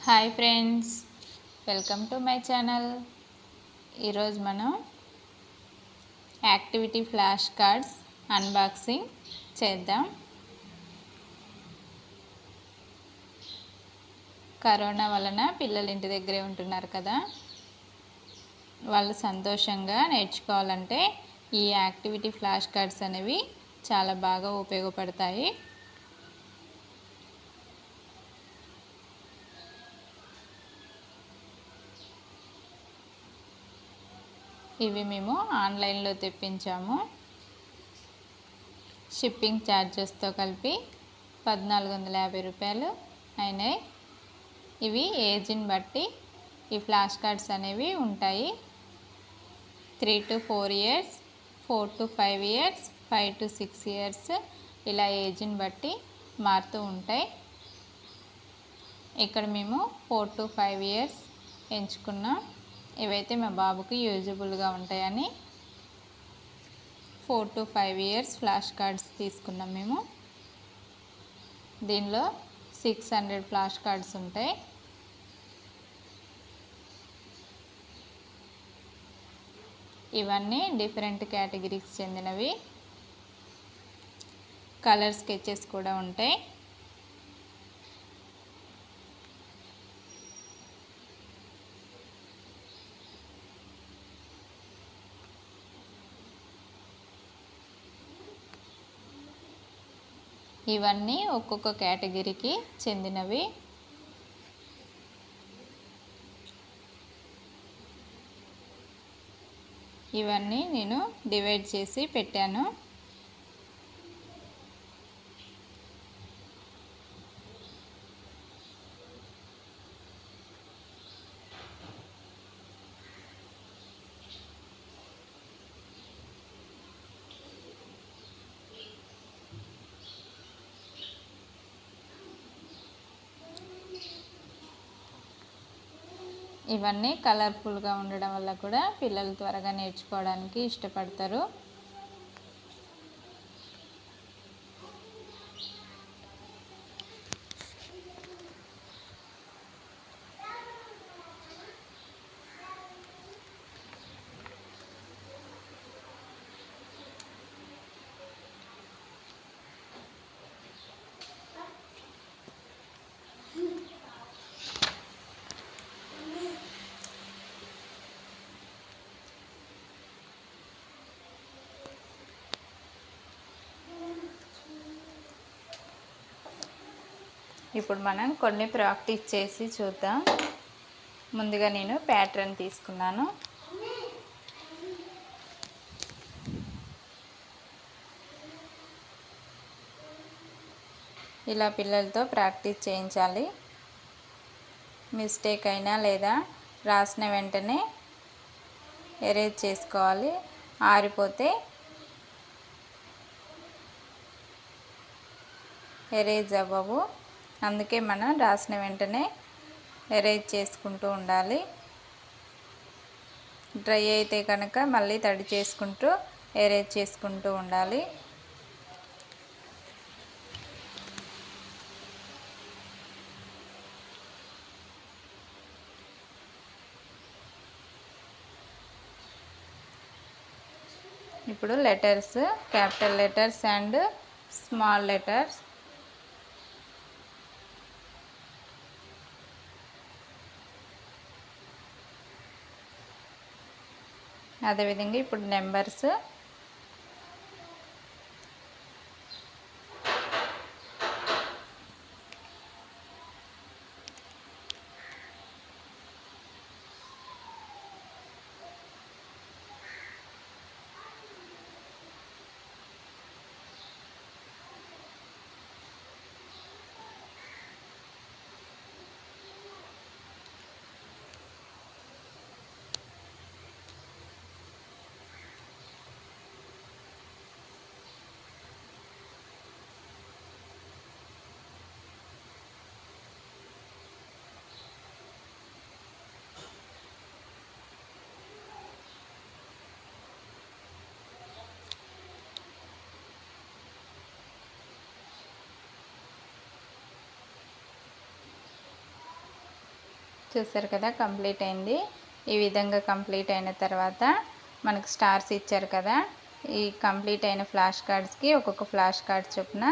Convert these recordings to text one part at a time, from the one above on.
Hi friends, welcome to my channel. ఈరోజు మనం activity flash cards unboxing చేద్దాం. Corona వలన పిల్లలు ఇంటి దగ్గరే ఉంటున్నారు కదా, వాళ్ళు సంతోషంగా నేర్చుకోవాలంటే ఈ యాక్టివిటీ ఫ్లాష్ కార్డ్స్ అనేవి చాలా బాగా ఉపయోగపడతాయి. ఇవి మేము ఆన్లైన్లో తెప్పించాము. షిప్పింగ్ ఛార్జెస్తో కలిపి 1450 రూపాయలు అయినాయి. ఇవి ఏజ్ని బట్టి ఈ ఫ్లాష్ కార్డ్స్ అనేవి ఉంటాయి. 3 to 4 years, 4 to 5 years, 5 to 6 years ఇలా ఏజ్ని బట్టి మారుతూ ఉంటాయి. ఇక్కడ మేము 4 to 5 years ఎంచుకున్నాం. ఇవైతే మా బాబుకి యూజబుల్గా ఉంటాయని 4 to 5 years ఫ్లాష్ కార్డ్స్ తీసుకున్నాం మేము. దీనిలో 600 ఫ్లాష్ కార్డ్స్ ఉంటాయి. ఇవన్నీ డిఫరెంట్ కేటగిరీకి చెందినవి. కలర్ స్కెచెస్ కూడా ఉంటాయి. ఇవన్నీ ఒక్కొక్క కేటగిరీకి చెందినవి. ఇవన్నీ నేను డివైడ్ చేసి పెట్టాను. ఇవన్నీ కలర్ఫుల్గా ఉండడం వల్ల కూడా పిల్లలు త్వరగా నేర్చుకోవడానికి ఇష్టపడతారు. ఇప్పుడు మనం కొన్ని ప్రాక్టీస్ చేసి చూద్దాం. ముందుగా నేను ప్యాటర్న్ తీసుకున్నాను. ఇలా పిల్లలతో ప్రాక్టీస్ చేయించాలి. మిస్టేక్ అయినా లేదా రాసిన వెంటనే ఎరేజ్ చేసుకోవాలి. ఆరిపోతే ఎరేజ్ అవ్వవు. అందుకే మనం రాసిన వెంటనే ఎరేజ్ చేసుకుంటూ ఉండాలి. డ్రై అయితే కనుక మళ్ళీ తడి చేసుకుంటూ ఎరేజ్ చేసుకుంటూ ఉండాలి. ఇప్పుడు letters, capital letters and small letters. అదేవిధంగా ఇప్పుడు నెంబర్స్. చూసారు కదా, కంప్లీట్ అయింది. ఈ విధంగా కంప్లీట్ అయిన తర్వాత మనకు స్టార్స్ ఇచ్చారు కదా, ఈ కంప్లీట్ అయిన ఫ్లాష్ కార్డ్స్కి ఒక్కొక్క ఫ్లాష్ కార్డ్ చొప్పున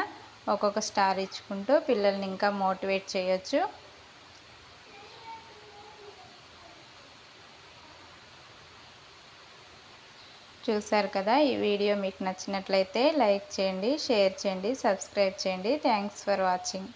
ఒక్కొక్క స్టార్ ఇచ్చుకుంటూ పిల్లల్ని ఇంకా మోటివేట్ చేయొచ్చు. చూసారు కదా, ఈ వీడియో మీకు నచ్చినట్లయితే లైక్ చేయండి, షేర్ చేయండి, సబ్స్క్రైబ్ చేయండి. Thanks for watching.